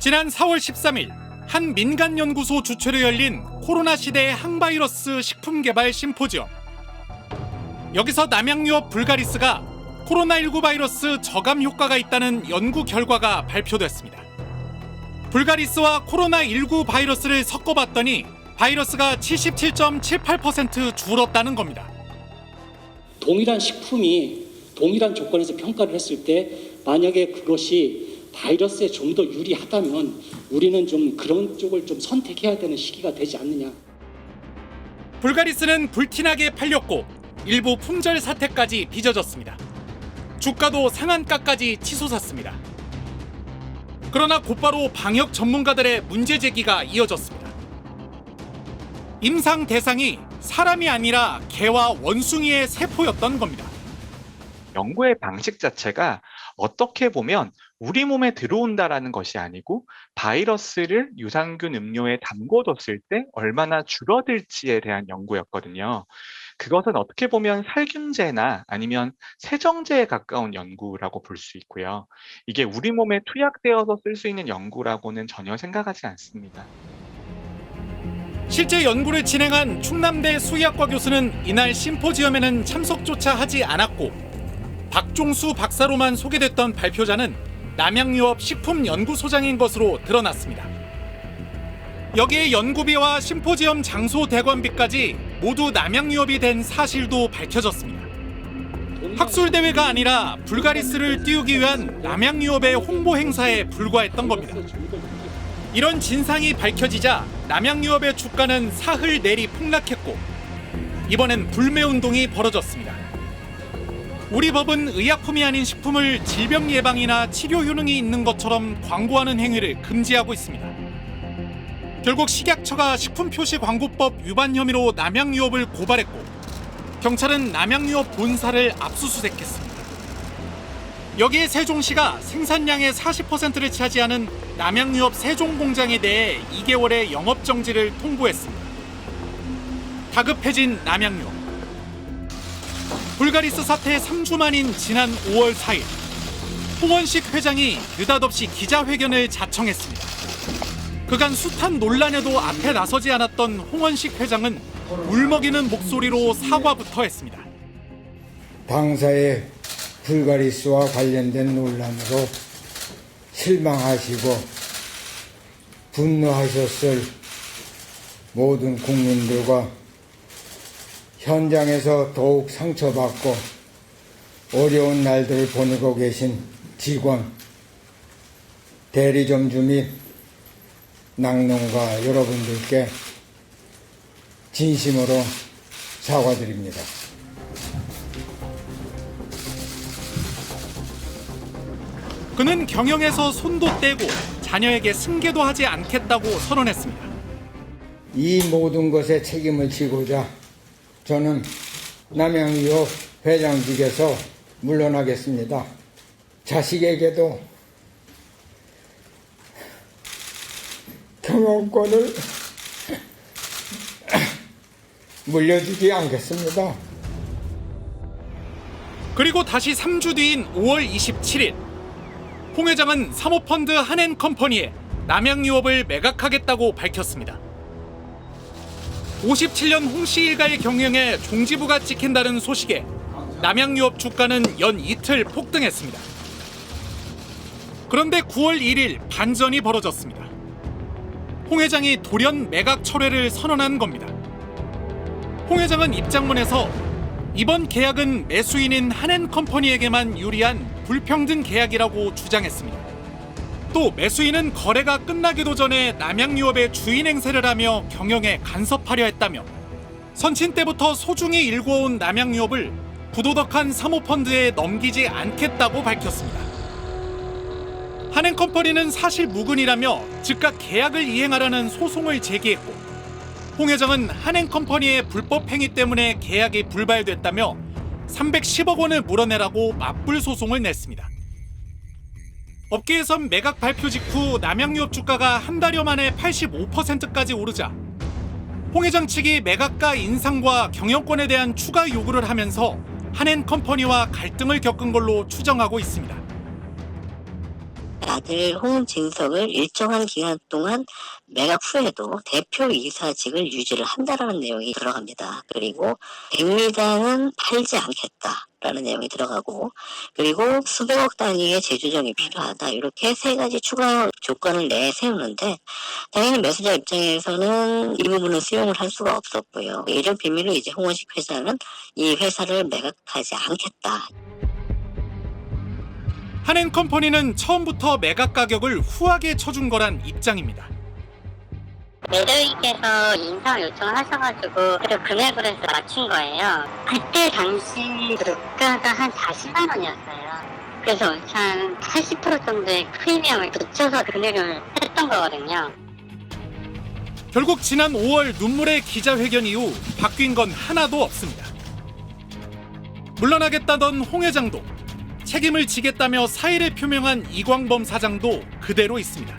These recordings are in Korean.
지난 4월 13일 한 민간 연구소 주최로 열린 코로나 시대의 항바이러스 식품 개발 심포지엄. 여기서 남양유업 불가리스가 코로나19 바이러스 저감 효과가 있다는 연구 결과가 발표됐습니다. 불가리스와 코로나19 바이러스를 섞어봤더니 바이러스가 77.78% 줄었다는 겁니다. 동일한 식품이 동일한 조건에서 평가를 했을 때 만약에 그것이 바이러스에 좀 더 유리하다면 우리는 좀 그런 쪽을 좀 선택해야 되는 시기가 되지 않느냐. 불가리스는 불티나게 팔렸고 일부 품절 사태까지 빚어졌습니다. 주가도 상한가까지 치솟았습니다. 그러나 곧바로 방역 전문가들의 문제 제기가 이어졌습니다. 임상 대상이 사람이 아니라 개와 원숭이의 세포였던 겁니다. 연구의 방식 자체가 어떻게 보면 우리 몸에 들어온다라는 것이 아니고 바이러스를 유산균 음료에 담궈뒀을 때 얼마나 줄어들지에 대한 연구였거든요. 그것은 어떻게 보면 살균제나 아니면 세정제에 가까운 연구라고 볼 수 있고요. 이게 우리 몸에 투약되어서 쓸 수 있는 연구라고는 전혀 생각하지 않습니다. 실제 연구를 진행한 충남대 수의학과 교수는 이날 심포지엄에는 참석조차 하지 않았고 박종수 박사로만 소개됐던 발표자는 남양유업 식품연구소장인 것으로 드러났습니다. 여기에 연구비와 심포지엄 장소 대관비까지 모두 남양유업이 된 사실도 밝혀졌습니다. 학술대회가 아니라 불가리스를 띄우기 위한 남양유업의 홍보 행사에 불과했던 겁니다. 이런 진상이 밝혀지자 남양유업의 주가는 사흘 내리 폭락했고 이번엔 불매운동이 벌어졌습니다. 우리 법은 의약품이 아닌 식품을 질병 예방이나 치료 효능이 있는 것처럼 광고하는 행위를 금지하고 있습니다. 결국 식약처가 식품표시광고법 위반 혐의로 남양유업을 고발했고 경찰은 남양유업 본사를 압수수색했습니다. 여기에 세종시가 생산량의 40%를 차지하는 남양유업 세종공장에 대해 2개월의 영업정지를 통보했습니다. 다급해진 남양유업. 불가리스 사태 3주 만인 지난 5월 4일 홍원식 회장이 느닷없이 기자회견을 자청했습니다. 그간 숱한 논란에도 앞에 나서지 않았던 홍원식 회장은 울먹이는 목소리로 사과부터 했습니다. 당사의 불가리스와 관련된 논란으로 실망하시고 분노하셨을 모든 국민들과 현장에서 더욱 상처받고 어려운 날들을 보내고 계신 직원, 대리점주 및 낙농가 여러분들께 진심으로 사과드립니다. 그는 경영에서 손도 떼고 자녀에게 승계도 하지 않겠다고 선언했습니다. 이 모든 것에 책임을 지고자 저는 남양유업 회장직에서 물러나겠습니다. 자식에게도 경영권을 물려주지 않겠습니다. 그리고 다시 3주 뒤인 5월 27일 홍 회장은 사모펀드 한앤컴퍼니에 남양유업을 매각하겠다고 밝혔습니다. 57년 홍씨 일가의 경영에 종지부가 찍힌다는 소식에 남양유업 주가는 연 이틀 폭등했습니다. 그런데 9월 1일 반전이 벌어졌습니다. 홍 회장이 돌연 매각 철회를 선언한 겁니다. 홍 회장은 입장문에서 이번 계약은 매수인인 한앤컴퍼니에게만 유리한 불평등 계약이라고 주장했습니다. 또 매수인은 거래가 끝나기도 전에 남양유업의 주인 행세를 하며 경영에 간섭하려 했다며 선친 때부터 소중히 일궈온 남양유업을 부도덕한 사모펀드에 넘기지 않겠다고 밝혔습니다. 한앤컴퍼니는 사실 무근이라며 즉각 계약을 이행하라는 소송을 제기했고 홍 회장은 한앤컴퍼니의 불법 행위 때문에 계약이 불발됐다며 310억 원을 물어내라고 맞불 소송을 냈습니다. 업계에선 매각 발표 직후 남양유업 주가가 한 달여 만에 85%까지 오르자 홍 회장 측이 매각가 인상과 경영권에 대한 추가 요구를 하면서 한앤컴퍼니와 갈등을 겪은 걸로 추정하고 있습니다. 아들 홍진석을 일정한 기간 동안 매각 후에도 대표이사직을 유지를 한다라는 내용이 들어갑니다. 그리고 백미당은 팔지 않겠다라는 내용이 들어가고, 그리고 수백억 단위의 재조정이 필요하다, 이렇게 세 가지 추가 조건을 내세우는데, 당연히 매수자 입장에서는 이 부분은 수용을 할 수가 없었고요. 이런 비밀로 이제 홍원식 회장은 이 회사를 매각하지 않겠다. 한앤컴퍼니는 처음부터 매각 가격을 후하게 쳐준 거란 입장입니다. 매도인께서 인상 요청을 하셔가지고 그리고 금액으로 해서 맞춘 거예요. 그때 당시 물가가 한 40만 원이었어요. 그래서 한 80% 정도의 프리미엄을 붙여서 금액을 했던 거거든요. 결국 지난 5월 눈물의 기자회견 이후 바뀐 건 하나도 없습니다. 물러나겠다던 홍 회장도, 책임을 지겠다며 사의를 표명한 이광범 사장도 그대로 있습니다.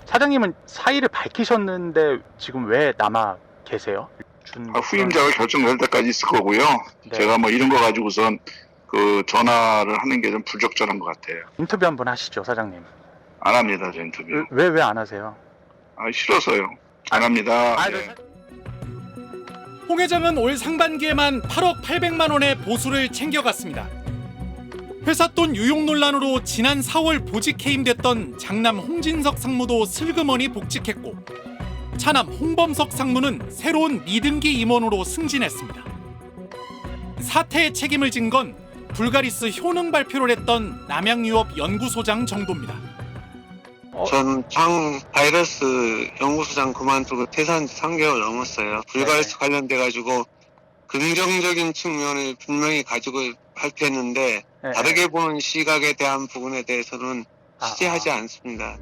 사장님은 사의를 밝히셨는데 지금 왜 남아 계세요? 후임자가 결정될 때까지 있을 거고요. 네. 제가 뭐 이런 거 가지고선 그 전화를 하는 게 좀 부적절한 것 같아요. 인터뷰 한번 하시죠, 사장님. 안 합니다, 저 인터뷰. 왜 안 하세요? 싫어서요. 안 합니다. 네. 홍 회장은 올 상반기에만 8억 800만 원의 보수를 챙겨갔습니다. 회사 돈 유용 논란으로 지난 4월 보직 해임됐던 장남 홍진석 상무도 슬그머니 복직했고, 차남 홍범석 상무는 새로운 미등기 임원으로 승진했습니다. 사태의 책임을 진 건 불가리스 효능 발표를 했던 남양유업 연구소장 정도입니다. 전 장 바이러스 연구소장 그만두고 퇴사한 지 3개월 넘었어요. 불가리스 관련돼가지고 긍정적인 측면을 분명히 가지고 발표했는데 다르게 보는 시각에 대한 부분에 대해서는 취재하지 않습니다.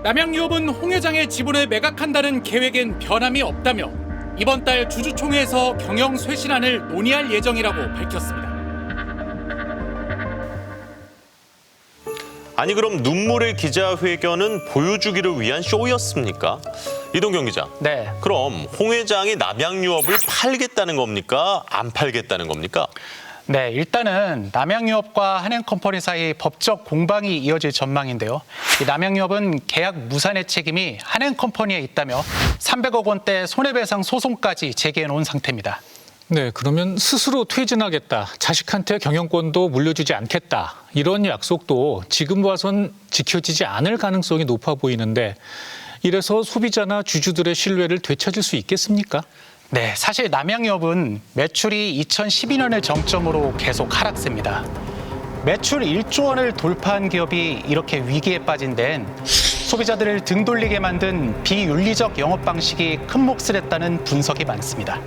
남양유업은 홍 회장의 지분을 매각한다는 계획엔 변함이 없다며 이번 달 주주총회에서 경영 쇄신안을 논의할 예정이라고 밝혔습니다. 아니 그럼 눈물의 기자회견은 보여주기를 위한 쇼였습니까? 이동경 기자. 네. 그럼 홍 회장이 남양유업을 팔겠다는 겁니까? 안 팔겠다는 겁니까? 네, 일단은 남양유업과 한앤컴퍼니 사이 법적 공방이 이어질 전망인데요. 이 남양유업은 계약 무산의 책임이 한앤컴퍼니에 있다며 300억 원대 손해배상 소송까지 제기해 놓은 상태입니다. 네, 그러면 스스로 퇴진하겠다, 자식한테 경영권도 물려주지 않겠다, 이런 약속도 지금 봐선 지켜지지 않을 가능성이 높아 보이는데, 이래서 소비자나 주주들의 신뢰를 되찾을 수 있겠습니까? 네, 사실 남양유업은 매출이 2012년을 정점으로 계속 하락세입니다. 매출 1조 원을 돌파한 기업이 이렇게 위기에 빠진 데엔 소비자들을 등 돌리게 만든 비윤리적 영업 방식이 큰 몫을 했다는 분석이 많습니다.